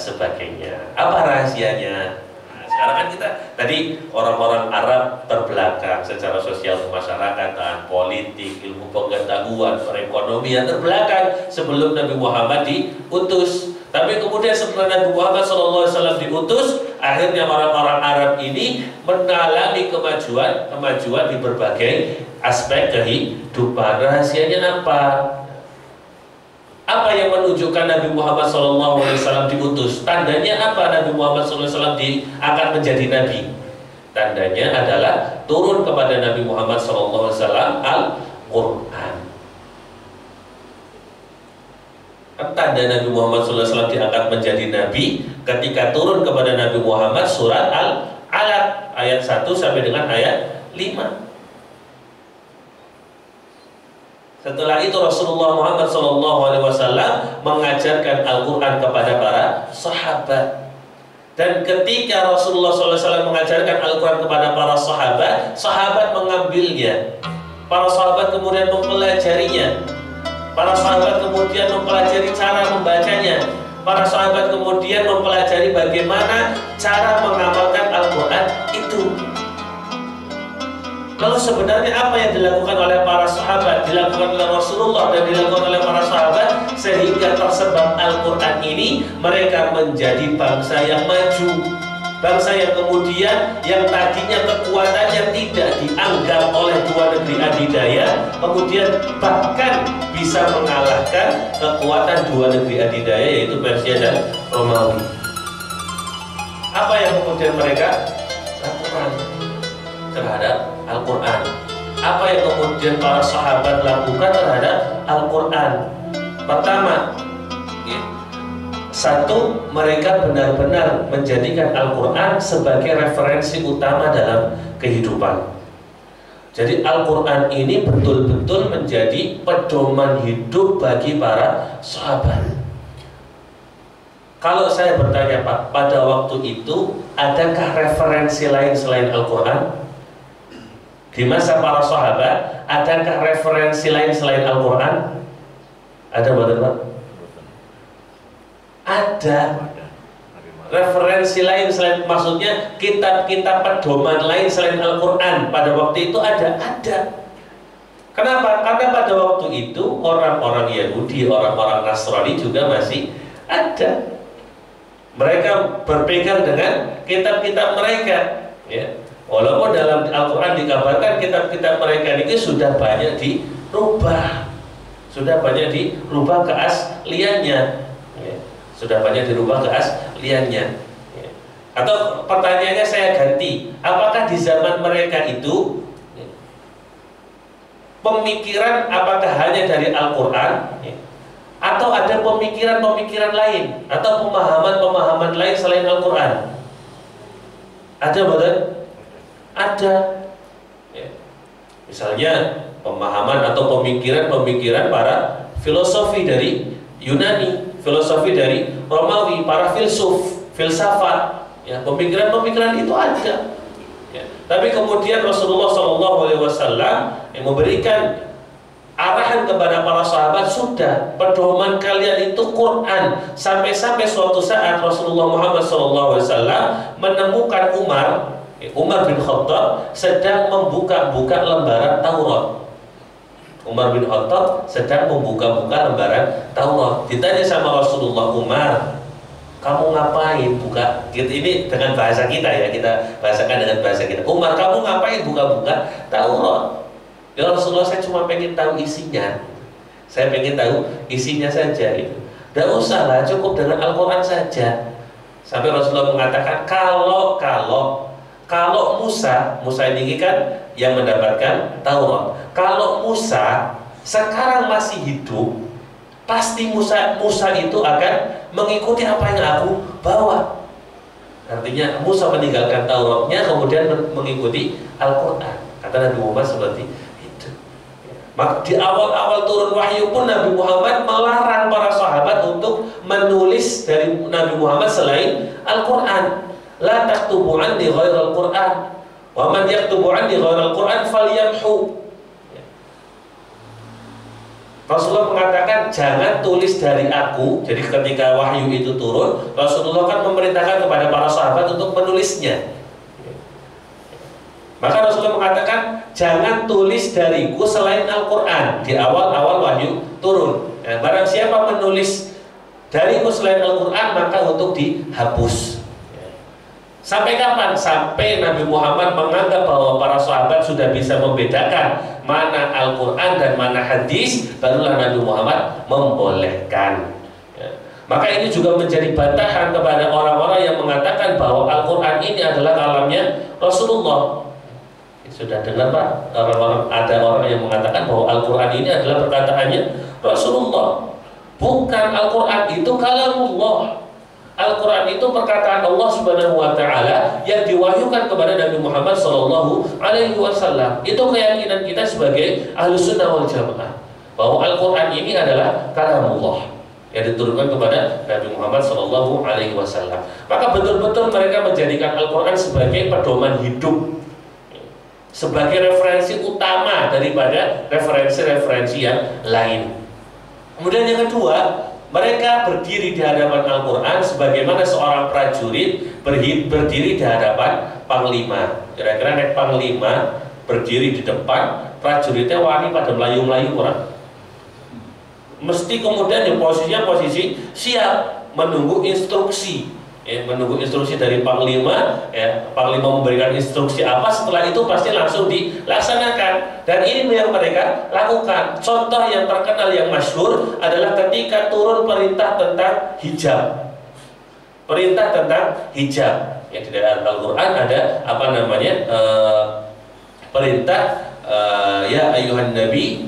sebagainya. Apa rahasianya? Nah, sekarang kan kita tadi orang-orang Arab terbelakang secara sosial kemasyarakatan, politik, ilmu pengetahuan, perekonomian terbelakang sebelum Nabi Muhammad diutus. Tapi kemudian setelah Nabi Muhammad SAW diutus, akhirnya orang-orang Arab ini mengalami kemajuan di berbagai aspek kehidupan. Rahasianya apa? Apa yang menunjukkan Nabi Muhammad SAW diutus? Tandanya apa Nabi Muhammad SAW akan menjadi Nabi? Tandanya adalah turun kepada Nabi Muhammad SAW Al-Quran. Tanda Nabi Muhammad SAW diangkat menjadi Nabi ketika turun kepada Nabi Muhammad surat Al-Alaq ayat 1 sampai dengan ayat 5. Setelah itu Rasulullah Muhammad SAW mengajarkan Al-Quran kepada para sahabat. Dan ketika Rasulullah SAW mengajarkan Al-Quran kepada para sahabat, sahabat mengambilnya. Para sahabat kemudian mempelajarinya. Para sahabat kemudian mempelajari cara membacanya. Para sahabat kemudian mempelajari bagaimana cara mengamalkan Al-Quran itu. Lalu sebenarnya apa yang dilakukan oleh para sahabat, dilakukan oleh Rasulullah dan dilakukan oleh para sahabat sehingga tersebar Al-Quran ini? Mereka menjadi bangsa yang maju, bangsa yang kemudian yang tadinya kekuatannya tidak dianggap oleh dua negeri adidaya, kemudian bahkan bisa mengalahkan kekuatan dua negeri adidaya yaitu Persia dan Romawi. Apa yang kemudian mereka lakukan terhadap Al-Quran? Apa yang kemudian para sahabat lakukan terhadap Al-Quran? Pertama, satu, mereka benar-benar menjadikan Al-Quran sebagai referensi utama dalam kehidupan. Jadi Al-Quran ini betul-betul menjadi pedoman hidup bagi para sahabat. Kalau saya bertanya Pak, pada waktu itu adakah referensi lain selain Al-Quran? Di masa para sahabat, adakah referensi lain selain Al-Quran? Ada betul Pak? Ada. Referensi lain selain, maksudnya kitab-kitab pedoman lain selain Al-Quran pada waktu itu ada. Kenapa? Karena pada waktu itu orang-orang Yahudi, orang-orang Nasrani juga masih ada. Mereka berpegang dengan kitab-kitab mereka, ya. Walaupun dalam Al-Quran dikabarkan kitab-kitab mereka ini sudah banyak dirubah, keasliannya, ya. Sudah banyak dirubah keasliannya, ya. Atau pertanyaannya saya ganti, apakah di zaman mereka itu pemikiran apakah hanya dari Al-Quran, ya, atau ada pemikiran-pemikiran lain atau pemahaman-pemahaman lain selain Al-Quran? Ada betul? Ada, ya. Misalnya pemahaman atau pemikiran-pemikiran para filosofi dari Yunani, filosofi dari Romawi, para filsafat, ya, pemikiran-pemikiran itu ada, ya. Tapi kemudian Rasulullah SAW yang memberikan arahan kepada para sahabat, sudah, pedoman kalian itu Quran. Sampai-sampai suatu saat Rasulullah Muhammad SAW menemukan Umar bin Khattab sedang membuka-buka lembaran Taurat. Umar bin Khattab sedang membuka-buka lembaran Taurat. Ditanya sama Rasulullah, Umar, kamu ngapain buka? Ini dengan bahasa kita, ya, kita bahasakan dengan bahasa kita. Umar, kamu ngapain buka-buka Taurat? Ya Rasulullah, saya cuma pengen tahu isinya. Saya pengen tahu isinya saja. Tidak usah lah, cukup dengan Al-Quran saja. Sampai Rasulullah mengatakan, kalau Musa ini kan yang mendapatkan Taurat. Kalau Musa sekarang masih hidup, pasti Musa itu akan mengikuti apa yang aku bawa. Artinya Musa meninggalkan Tauratnya kemudian mengikuti Al-Quran. Kata Nabi Muhammad seperti itu. Maka di awal-awal turun wahyu pun Nabi Muhammad melarang para sahabat untuk menulis dari Nabi Muhammad selain Al-Quran. La taktubu anni ghairal Qur'an, wa man yaktubu anni ghairal Qur'an falyamhu. Rasulullah mengatakan jangan tulis dari aku. Jadi ketika wahyu itu turun, Rasulullah kan memerintahkan kepada para sahabat untuk menulisnya. Maka Rasulullah mengatakan jangan tulis dariku selain Al-Quran di awal-awal wahyu turun. Barang siapa menulis dariku selain Al-Quran, maka untuk dihapus. Sampai kapan? Sampai Nabi Muhammad menganggap bahwa para sahabat sudah bisa membedakan mana Al-Quran dan mana hadis, barulah Nabi Muhammad membolehkan. Maka ini juga menjadi bantahan kepada orang-orang yang mengatakan bahwa Al-Quran ini adalah kalamnya Rasulullah. Sudah dengar Pak? Ada orang yang mengatakan bahwa Al-Quran ini adalah perkataannya Rasulullah. Bukan, Al-Quran itu kalamullah. Al-Quran itu perkataan Allah Subhanahu wa Ta'ala yang diwahyukan kepada Nabi Muhammad SAW. Itu keyakinan kita sebagai Ahlus Sunnah wal Jamaah, bahwa Al-Quran ini adalah kalamullah yang diturunkan kepada Nabi Muhammad SAW. Maka betul-betul mereka menjadikan Al-Quran sebagai pedoman hidup, sebagai referensi utama daripada referensi-referensi yang lain. Kemudian yang kedua, mereka berdiri di hadapan Al-Quran sebagaimana seorang prajurit berdiri di hadapan panglima. Kira-kira naik panglima berdiri di depan, prajuritnya wani pada melayu-melayu orang. Mesti kemudian posisinya posisi siap menunggu instruksi. Menunggu instruksi dari panglima, panglima memberikan instruksi apa, setelah itu pasti langsung dilaksanakan. Dan ini yang mereka lakukan. Contoh yang terkenal yang masyhur adalah ketika turun perintah tentang hijab. Perintah tentang hijab. Di dalam Al-Quran ada perintah ya ayuhan nabi,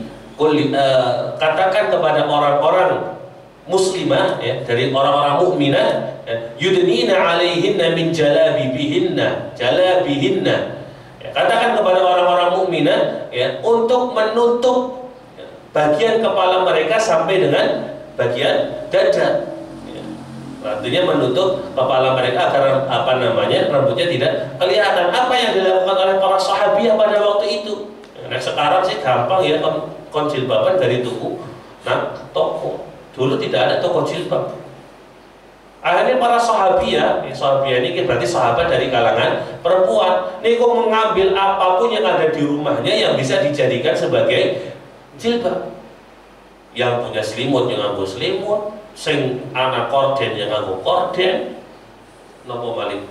katakan kepada orang-orang muslimah, dari orang-orang mukminah, yudnina alaihinna min jalabibihinna. Katakan kepada orang-orang mukminah, untuk menutup bagian kepala mereka sampai dengan bagian dada. Artinya menutup kepala mereka agar rambutnya tidak kelihatan. Apa yang dilakukan oleh para sahabiah pada waktu itu? sekarang sih gampang ya, kon jilbaban dari tuku toko. Dulu tidak ada toko jilbab. Akhirnya para sahabiah ini berarti sahabat dari kalangan perempuan, niku mengambil apapun yang ada di rumahnya yang bisa dijadikan sebagai jilbab. Yang punya selimut yang nganggo selimut, sing anak korden yang nganggo korden, nopo malih.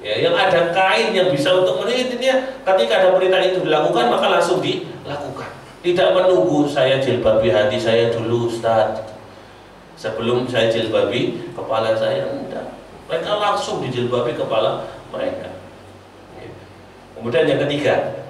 Ya, yang ada kain yang bisa untuk menitinya, ketika ada perintah itu dilakukan maka langsung dilakukan. Tidak menunggu saya jilbabi hati saya dulu, Ustaz. Sebelum saya jilbabi kepala saya, enggak. Mereka langsung dijilbabi kepala mereka. Kemudian yang ketiga,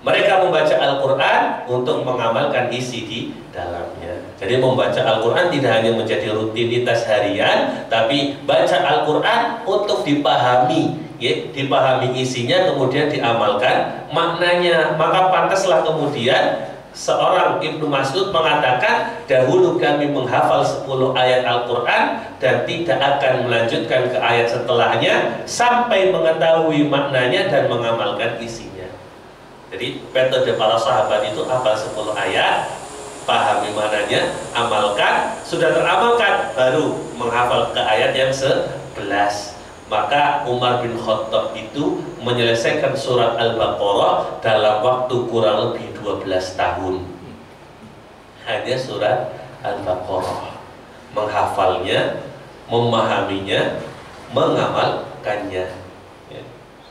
mereka membaca Al-Quran untuk mengamalkan isi di dalamnya. Jadi membaca Al-Quran tidak hanya menjadi rutinitas harian, tapi baca Al-Quran untuk dipahami, ya, dipahami isinya, kemudian diamalkan maknanya. Maka pantaslah kemudian seorang Ibnu Mas'ud mengatakan, dahulu kami menghafal 10 ayat Al-Quran dan tidak akan melanjutkan ke ayat setelahnya sampai mengetahui maknanya dan mengamalkan isinya. Jadi metode para sahabat itu hafal 10 ayat, pahami maknanya, amalkan, sudah teramalkan baru menghafal ke ayat yang 11. Maka Umar bin Khattab itu menyelesaikan surat Al-Baqarah dalam waktu kurang lebih 12 tahun. Hanya surat Al-Baqarah, menghafalnya, memahaminya, mengamalkannya.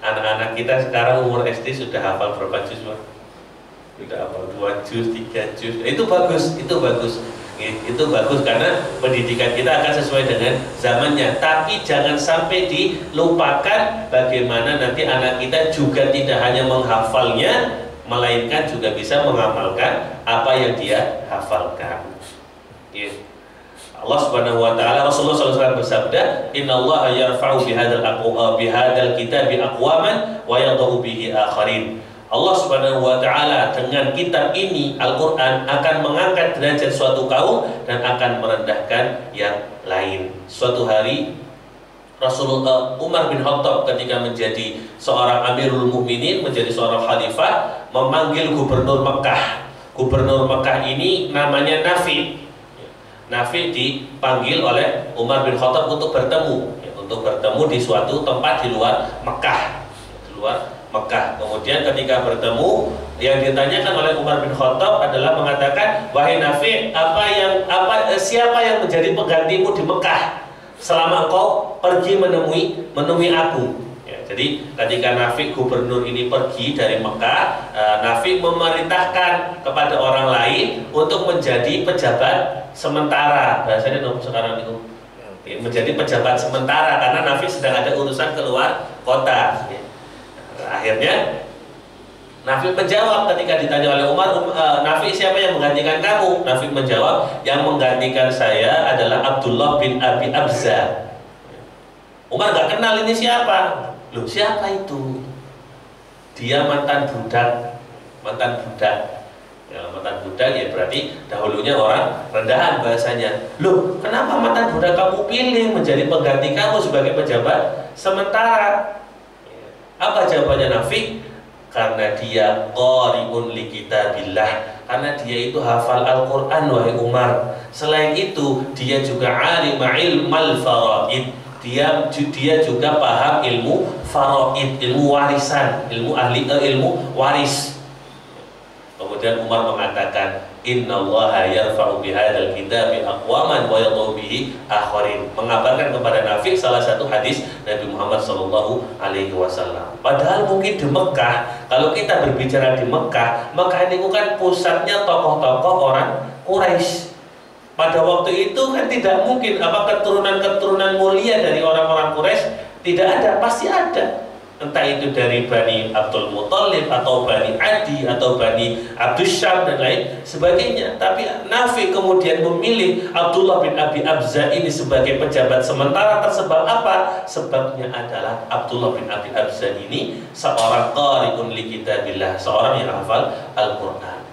Anak-anak kita sekarang umur SD sudah hafal berapa juz, Pak? Sudah hafal 2 juz, 3 juz. Itu bagus, itu bagus. Itu bagus karena pendidikan kita akan sesuai dengan zamannya. Tapi jangan sampai dilupakan bagaimana nanti anak kita juga tidak hanya menghafalnya, melainkan juga bisa mengamalkan apa yang dia hafalkan. Allah Subhanahu wa taala, Rasulullah SAW bersabda, "Innallaha yarfa'u bihadzal kitabi aqwaman wa yadh'u bihi akharin." Allah Subhanahu wa taala dengan kitab ini Al-Qur'an akan mengangkat derajat suatu kaum dan akan merendahkan yang lain. Suatu hari Rasulullah Umar bin Khattab ketika menjadi seorang Amirul Mukminin, menjadi seorang khalifah, memanggil gubernur Mekah. Gubernur Mekah ini namanya Nafi. Nafi dipanggil oleh Umar bin Khattab untuk bertemu di suatu tempat di luar Mekah. Kemudian ketika bertemu, yang ditanyakan oleh Umar bin Khattab adalah mengatakan, wahai Nafi, siapa yang menjadi penggantimu di Mekah selama engkau pergi menemui aku? Ya, jadi ketika Nafi gubernur ini pergi dari Mekah, Nafi memerintahkan kepada orang lain untuk menjadi pejabat sementara. Bahasanya sekarang itu menjadi pejabat sementara karena Nafi sedang ada urusan keluar kota. Akhirnya Nafi menjawab ketika ditanya oleh Umar, Nafi, siapa yang menggantikan kamu? Nafi menjawab, yang menggantikan saya adalah Abdullah bin Abi Abza. Umar gak kenal ini siapa. Loh, siapa itu? Dia mantan budak. Ya, mantan budak ya berarti dahulunya orang rendahan bahasanya. Loh, kenapa mantan budak kamu pilih menjadi pengganti kamu sebagai pejabat sementara? Apa jawabannya Nafi? Karena dia qari'un li kitabillah, karena dia itu hafal Al-Quran, wahai Umar. Selain itu dia juga alim ilmal faraid, dia juga paham ilmu faraid, ilmu warisan, ilmu waris. Kemudian Umar mengatakan, innallaha yarfa'u bihadzal kitabi aqwaman wa yadh'u bihi akharin, mengabarkan kepada Nafi salah satu hadis Nabi Muhammad SAW. Padahal mungkin di Mekah, kalau kita berbicara di Mekah ini kan pusatnya tokoh-tokoh orang Quraisy. Pada waktu itu kan tidak mungkin keturunan mulia dari orang-orang Quraisy tidak ada, pasti ada. Entah itu dari Bani Abdul Muthalib atau Bani Adi atau Bani Abdus Syam dan lain sebagainya. Tapi Nafi kemudian memilih Abdullah bin Abi Abza ini sebagai pejabat sementara. Tersebab apa? Sebabnya adalah Abdullah bin Abi Abza ini seorang qari'un li kitabillah, seorang yang hafal Al-Quran.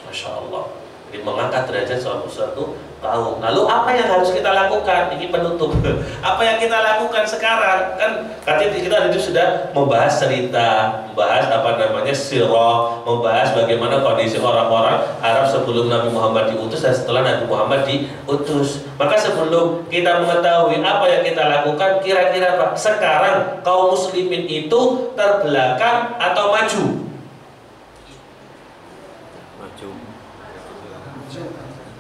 Masya Allah. Jadi mengangkat derajat suatu kaum. Lalu apa yang harus kita lakukan? Ini penutup. Apa yang kita lakukan sekarang? Kan kita itu sudah membahas cerita, membahas sirah, membahas bagaimana kondisi orang-orang Arab sebelum Nabi Muhammad diutus dan setelah Nabi Muhammad diutus. Maka sebelum kita mengetahui apa yang kita lakukan, kira-kira Pak, sekarang kaum muslimin itu terbelakang atau maju?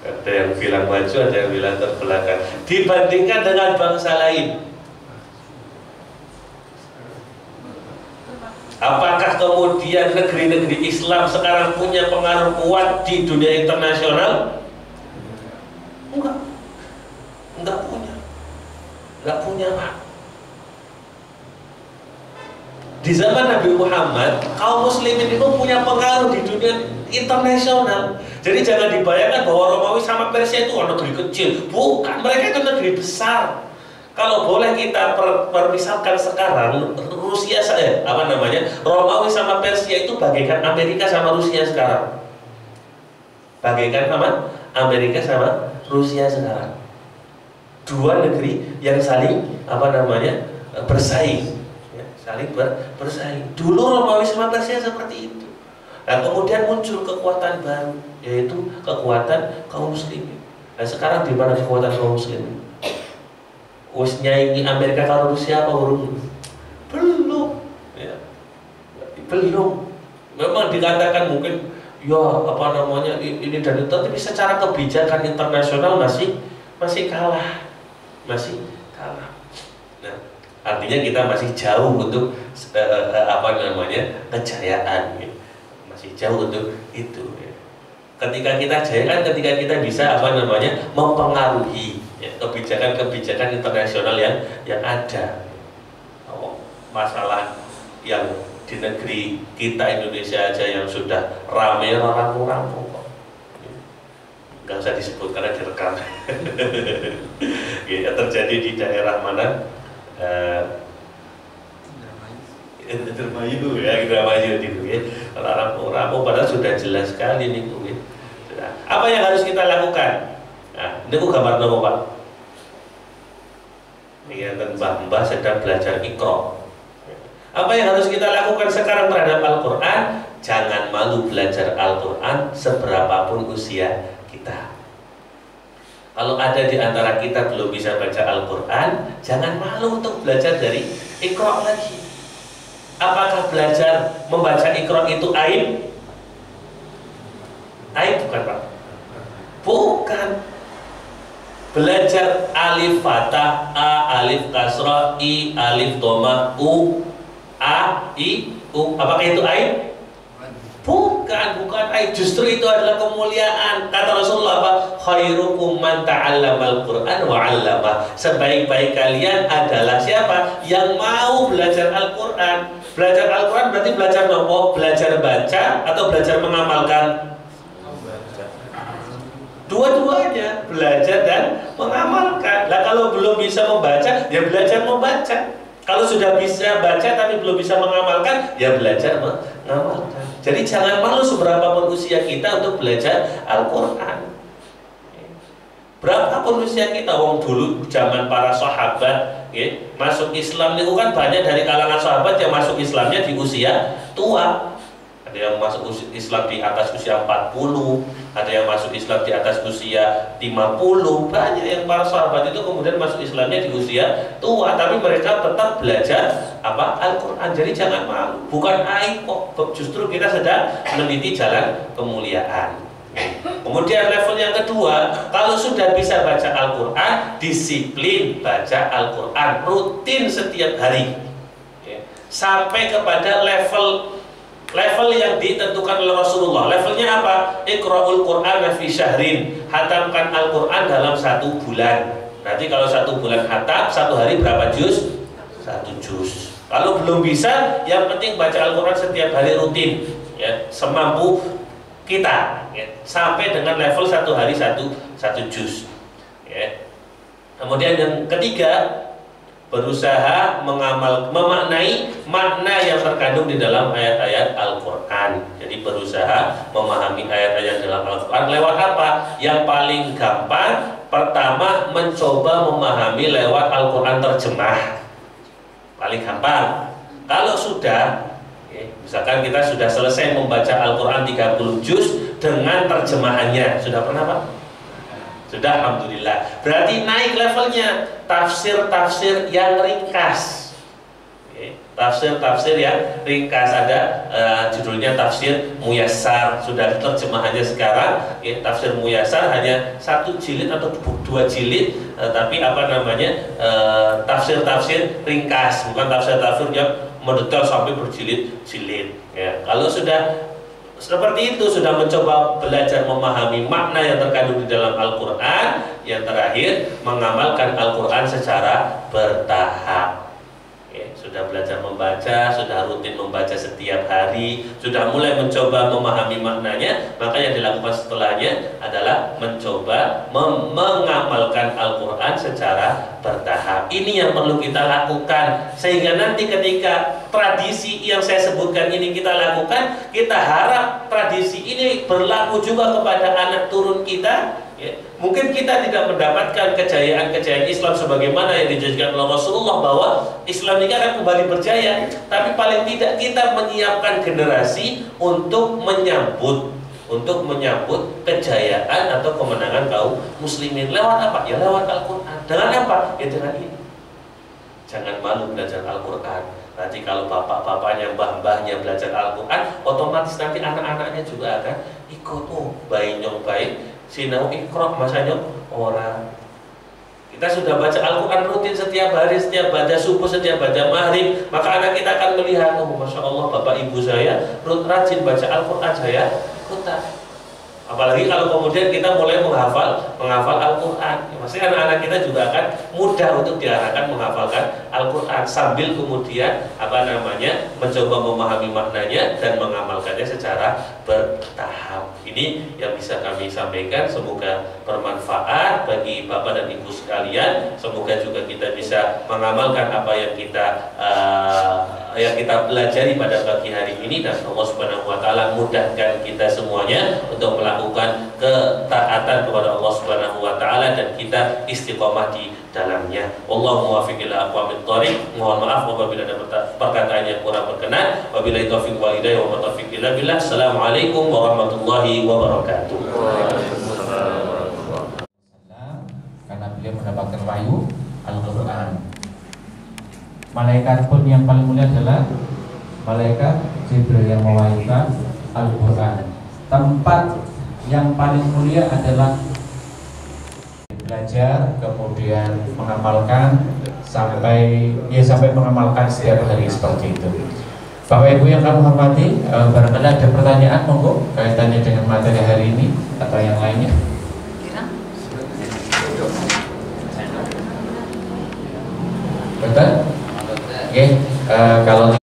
Ada yang bilang maju, ada yang bilang terbelakang dibandingkan dengan bangsa lain. Apakah kemudian negeri-negeri Islam sekarang punya pengaruh kuat di dunia internasional? Enggak punya Pak. Di zaman Nabi Muhammad, kaum muslimin itu punya pengaruh di dunia internasional. Jadi jangan dibayangkan bahwa Romawi sama Persia itu negeri kecil. Bukan, mereka itu negeri besar. Kalau boleh kita permisalkan sekarang, Romawi sama Persia itu bagaikan Amerika sama Rusia sekarang. Bagaikan Amerika sama Rusia sekarang. Dua negeri yang saling bersaing. Bersaing. Dulu Romawi sama Persia seperti itu. Nah, kemudian muncul kekuatan baru, yaitu kekuatan kaum muslimin. Nah, sekarang di mana kekuatan kaum muslimin? Wis nyaingi Amerika kalau Rusia apa urung? Belum. Ya. Belum. Memang dikatakan mungkin ini dan itu, tapi secara kebijakan internasional masih kalah. Nah, artinya kita masih jauh untuk kejayaan, ya. Masih jauh untuk itu, ya. Ketika kita jaya kan ketika kita bisa mempengaruhi, ya, kebijakan internasional yang ada. Masalah yang di negeri kita Indonesia aja yang sudah ramai orang kok. Nggak usah disebut karena direkam. Ya, terjadi di daerah mana? Indramayu gitu ya. Orang padahal sudah jelas sekali nih, ya. Apa yang harus kita lakukan? Nah, ini aku gambar nopo Pak. Ini Mbah sedang belajar Iqra. Apa yang harus kita lakukan sekarang terhadap Al-Quran? Jangan malu belajar Al-Quran seberapapun usia kita. Kalau ada di antara kita belum bisa baca Al-Quran, jangan malu untuk belajar dari Iqra lagi. Apakah belajar membaca Iqra itu aib? Aib bukan Pak? Bukan. Belajar alif fathah, a alif kasrah, i alif dhamma, u a i u, apakah itu aib? Bukan aib. Justru itu adalah kemuliaan. Kata Rasulullah apa? Khairukum man ta'allamal Qur'an wa 'allamah. Sebaik-baik kalian adalah siapa? Yang mau belajar Al-Qur'an. Belajar Al-Quran berarti belajar nopo? Belajar baca atau belajar mengamalkan? Dua-duanya, belajar dan mengamalkan. Lah kalau belum bisa membaca, ya belajar membaca. Kalau sudah bisa baca tapi belum bisa mengamalkan, ya belajar mengamalkan. Jadi jangan malu seberapapun usia kita untuk belajar Al-Quran. Berapapun usia kita, dulu zaman para sahabat, ya, masuk Islam itu kan banyak dari kalangan sahabat yang masuk Islamnya di usia tua. Ada yang masuk Islam di atas usia 40, ada yang masuk Islam di atas usia 50. Banyak yang para sahabat itu kemudian masuk Islamnya di usia tua, tapi mereka tetap belajar Al-Quran. Jadi jangan malu, bukan aib kok. Justru kita sedang meniti jalan kemuliaan. Kemudian level yang kedua, kalau sudah bisa baca Al-Quran, disiplin baca Al-Quran rutin setiap hari, sampai kepada level yang ditentukan oleh Rasulullah. Levelnya apa? Iqra'ul Qur'an fi syahrin, hatamkan Al-Quran dalam 1 bulan. Nanti kalau 1 bulan hatam, 1 hari berapa juz? 1 juz. Kalau belum bisa, yang penting baca Al-Quran setiap hari rutin, ya, semampu kita, ya, sampai dengan level 1 hari 1 juz, ya. Kemudian yang ketiga, berusaha memaknai makna yang terkandung di dalam ayat-ayat Al-Quran. Jadi berusaha memahami ayat-ayat dalam Al-Quran lewat apa? Yang paling gampang, pertama mencoba memahami lewat Al-Quran terjemah. Paling gampang. Kalau sudah, misalkan kita sudah selesai membaca Al-Quran 30 juz dengan terjemahannya, sudah pernah Pak? Sudah, alhamdulillah. Berarti naik levelnya, tafsir-tafsir yang ringkas. Tafsir-tafsir yang ringkas, ada judulnya tafsir Muyassar, sudah terjemahannya sekarang. Tafsir Muyassar hanya 1 jilid atau 2 jilid, tapi apa namanya, tafsir-tafsir ringkas, bukan tafsir-tafsir yang mendetail sampai berjilid-jilid. Kalau sudah seperti itu, sudah mencoba belajar memahami makna yang terkandung di dalam Al-Quran. Yang terakhir, mengamalkan Al-Quran secara bertahap. Sudah belajar membaca, sudah rutin membaca setiap hari, sudah mulai mencoba memahami maknanya, maka yang dilakukan setelahnya adalah mencoba mengamalkan Al-Quran secara bertahap. Ini yang perlu kita lakukan, sehingga nanti ketika tradisi yang saya sebutkan ini kita lakukan, kita harap tradisi ini berlaku juga kepada anak turun kita. Mungkin kita tidak mendapatkan kejayaan-kejayaan Islam sebagaimana yang dijanjikan oleh Rasulullah bahwa Islam ini akan kembali berjaya, tapi paling tidak kita menyiapkan generasi untuk menyambut kejayaan atau kemenangan kaum muslimin. Lewat apa? Ya lewat Al-Quran. Dengan apa? Ya dengan ini. Jangan malu belajar Al-Quran. Nanti kalau bapak-bapaknya, mbah-mbahnya belajar Al-Quran, otomatis nanti anak-anaknya juga akan ikut. Oh, bayi nyong baik, sinau ikrok, masanya orang. Kita sudah baca Al-Quran rutin setiap hari, setiap baca subuh, setiap baca maghrib, maka anak kita akan melihat, oh masya Allah, bapak ibu saya rajin baca Al-Quran, saya ikutan. Apalagi kalau kemudian kita mulai menghafal Al-Quran, pasti anak-anak kita juga akan mudah untuk diarahkan menghafalkan Al-Quran, sambil kemudian mencoba memahami maknanya dan mengamalkannya secara bertahap. Ini yang bisa kami sampaikan. Semoga bermanfaat bagi Bapak dan Ibu sekalian. Semoga juga kita bisa mengamalkan apa yang kita pelajari pada pagi hari ini, dan Allah Subhanahu wa taala mudahkan kita semuanya untuk melakukan ketaatan kepada Allah Subhanahu wa taala dan kita istiqomah di dalamnya. Wallahu muwaffiq ila aqwamit thoriq. Mohon maaf apabila ada perkataan yang kurang berkenan. Wabillahi taufiq wal hidayah wa taufiq illa billah. Assalamualaikum warahmatullahi wabarakatuh. Karena beliau mendapatkan wahyu Al-Quran. Malaikat pun yang paling mulia adalah malaikat Jibril yang mewahyukan Al-Quran. Tempat yang paling mulia adalah belajar, kemudian mengamalkan sampai mengamalkan setiap hari seperti itu. Bapak Ibu yang kami hormati, barangkali ada pertanyaan monggo kaitannya dengan materi hari ini atau yang lainnya. Betul? Oke, kalau